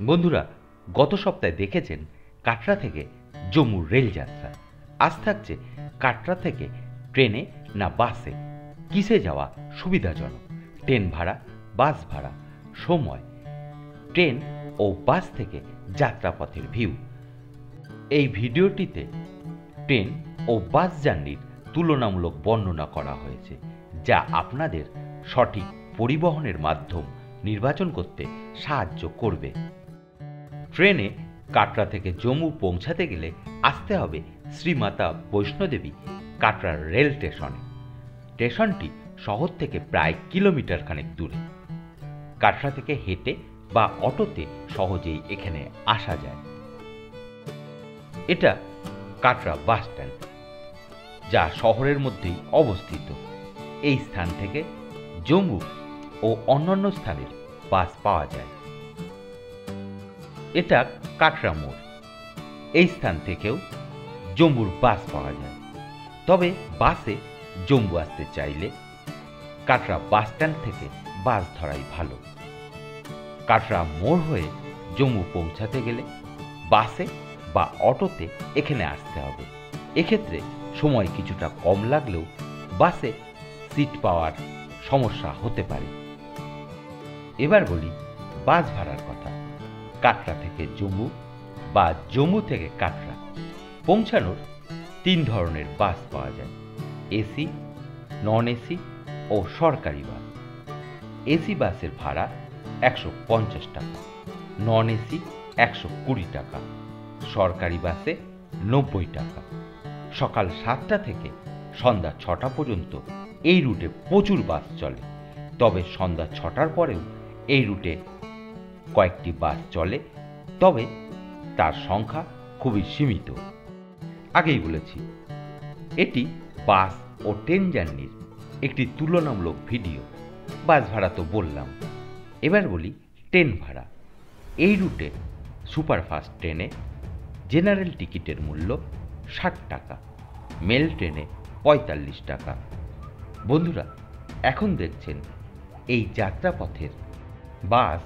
বন্ধুরা, গত সপ্তাহে দেখেছেন কাটরা থেকে জম্মুর রেলযাত্রা। আজ থাকছে কাটরা থেকে ট্রেনে না বাসে, কিসে যাওয়া সুবিধাজনক, ট্রেন ভাড়া, বাস ভাড়া, সময়, ট্রেন ও বাস থেকে যাত্রাপথের ভিউ। এই ভিডিওটিতে ট্রেন ও বাস জার্নির তুলনামূলক বর্ণনা করা হয়েছে, যা আপনাদের সঠিক পরিবহনের মাধ্যম নির্বাচন করতে সাহায্য করবে। ট্রেনে কাটরা থেকে জম্মু পৌঁছাতে গেলে আসতে হবে শ্রীমাতা বৈষ্ণোদেবী কাটরা রেল স্টেশনে। স্টেশনটি শহর থেকে প্রায় কিলোমিটার খানেক দূরে। কাটরা থেকে হেঁটে বা অটোতে সহজেই এখানে আসা যায়। এটা কাটরা বাস স্ট্যান্ড, যা শহরের মধ্যেই অবস্থিত। এই স্থান থেকে জম্মু ও অন্যান্য স্থানের বাস পাওয়া যায়। এটা কাটরা মোড়। এই স্থান থেকেও জম্মুর বাস পাওয়া যায়। তবে বাসে জম্মু আসতে চাইলে কাটরা বাস স্ট্যান্ড থেকে বাস ধরাই ভালো। কাটরা মোড় হয়ে জম্মু পৌঁছাতে গেলে বাসে বা অটোতে এখানে আসতে হবে। এক্ষেত্রে সময় কিছুটা কম লাগলেও বাসে সিট পাওয়ার সমস্যা হতে পারে। এবার বলি বাস ভাড়ার কথা। কাটরা থেকে জম্মু বা জম্মু থেকে কাটরা পৌঁছানোর 3 ধরনের বাস পাওয়া যায়: এসি, নন এসি ও সরকারি বাস। এসি বাসের ভাড়া 150 টাকা, নন এসি 120 টাকা, সরকারি বাসে 90 টাকা। সকাল 7টা থেকে সন্ধ্যা 6টা পর্যন্ত এই রুটে প্রচুর বাস চলে। তবে সন্ধ্যা 6টার পরেও এই রুটে কয়েকটি বাস চলে, তবে তার সংখ্যা খুবই সীমিত। আগেই বলেছি, এটি বাস ও ট্রেন জার্নির একটি তুলনামূলক ভিডিও। বাস ভাড়া তো বললাম, এবার বলি ট্রেন ভাড়া। এই রুটে সুপারফাস্ট ট্রেনে জেনারেল টিকিটের মূল্য 60 টাকা, মেল ট্রেনে 45 টাকা। বন্ধুরা, এখন দেখছেন এই যাত্রাপথের বাস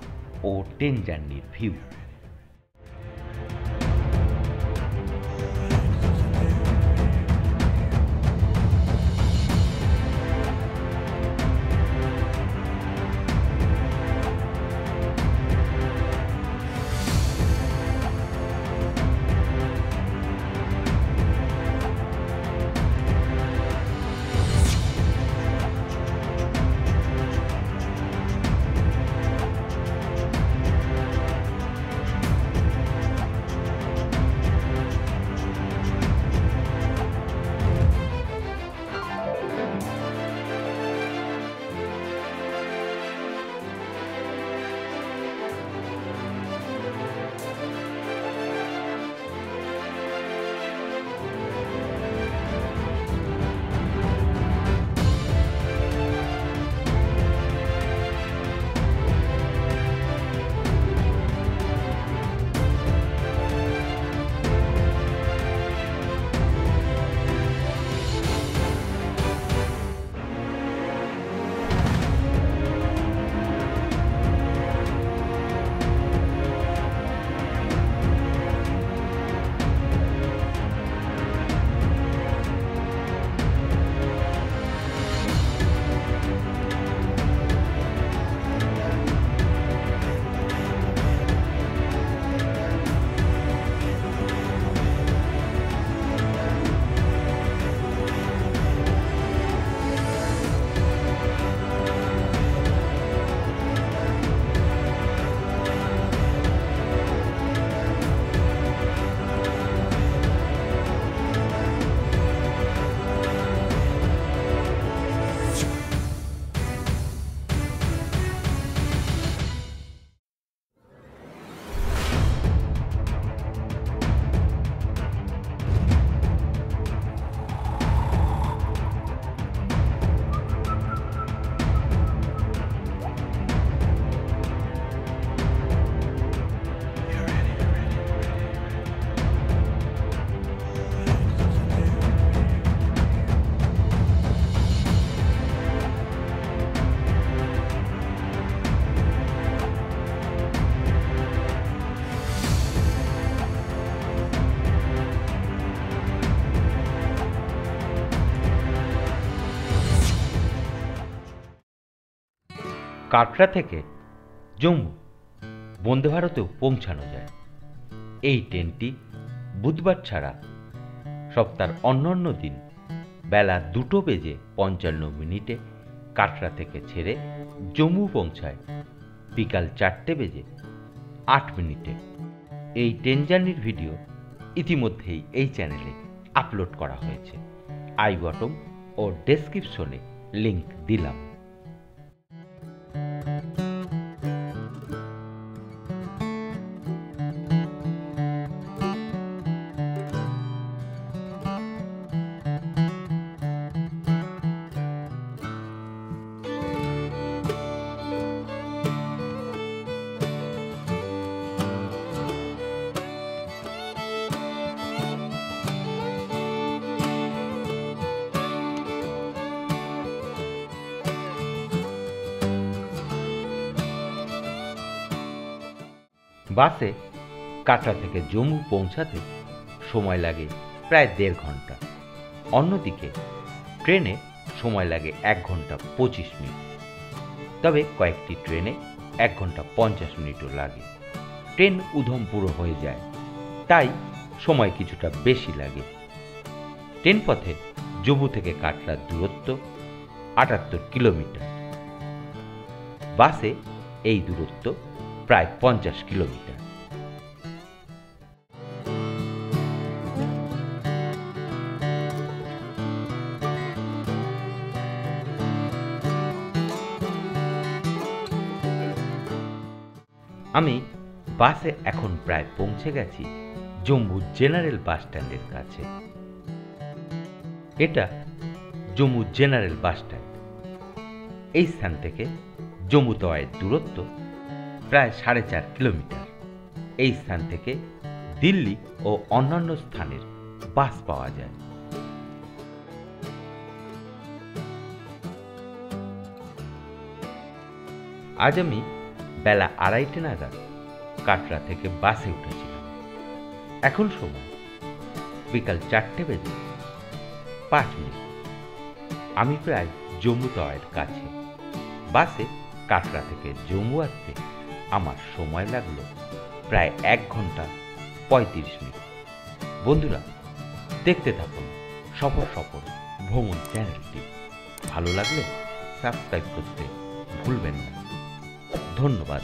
ও ট্রেন জার্নির ভিউ। কাটরা থেকে জম্মু বন্দে ভারতেও পৌঁছানো যায়। এই ট্রেনটি বুধবার ছাড়া সপ্তাহের অন্যান্য দিন বেলা 2:55 কাটরা থেকে ছেড়ে জম্মু পৌঁছায় বিকাল 4:08। এই ট্রেন জার্নির ভিডিও ইতিমধ্যেই এই চ্যানেলে আপলোড করা হয়েছে। আই বটম ও ডেসক্রিপশনে লিংক দিলাম। বাসে কাটরা থেকে জম্মু পৌঁছাতে সময় লাগে প্রায় 1.5 ঘন্টা। অন্যদিকে ট্রেনে সময় লাগে 1 ঘন্টা 25 মিনিট। তবে কয়েকটি ট্রেনে 1 ঘন্টা 50 মিনিটও লাগে। ট্রেন উধমপুর হয়ে যায়, তাই সময় কিছুটা বেশি লাগে। ট্রেন পথে জম্মু থেকে কাটরার দূরত্ব 78 কিলোমিটার। বাসে এই দূরত্ব প্রায় 50 কিলোমিটার। আমি বাসে এখন প্রায় পৌঁছে গেছি জম্মু জেনারেল বাস স্ট্যান্ডের কাছে। এটা জম্মু জেনারেল বাস স্ট্যান্ড। এই স্থান থেকে জম্মু তাওয়াইয়ের দূরত্ব প্রায় 4.5 কিলোমিটার। এই স্থান থেকে দিল্লি ও অন্যান্য স্থানের বাস পাওয়া যায়। আজ আমি বেলা 2:30 নাগাদ কাটরা থেকে বাসে উঠেছিলাম। এখন সময় বিকাল 4:05। আমি প্রায় জম্মু তাওয়াইয়ের কাছে। বাসে কাটরা থেকে জম্মু আসতে আমার সময় লাগলো প্রায় 1 ঘন্টা 35 মিনিট। বন্ধুরা, দেখতে থাকুন সফর ভ্রমণ চ্যানেলটি। ভালো লাগলে সাবস্ক্রাইব করতে ভুলবেন না। ধন্যবাদ।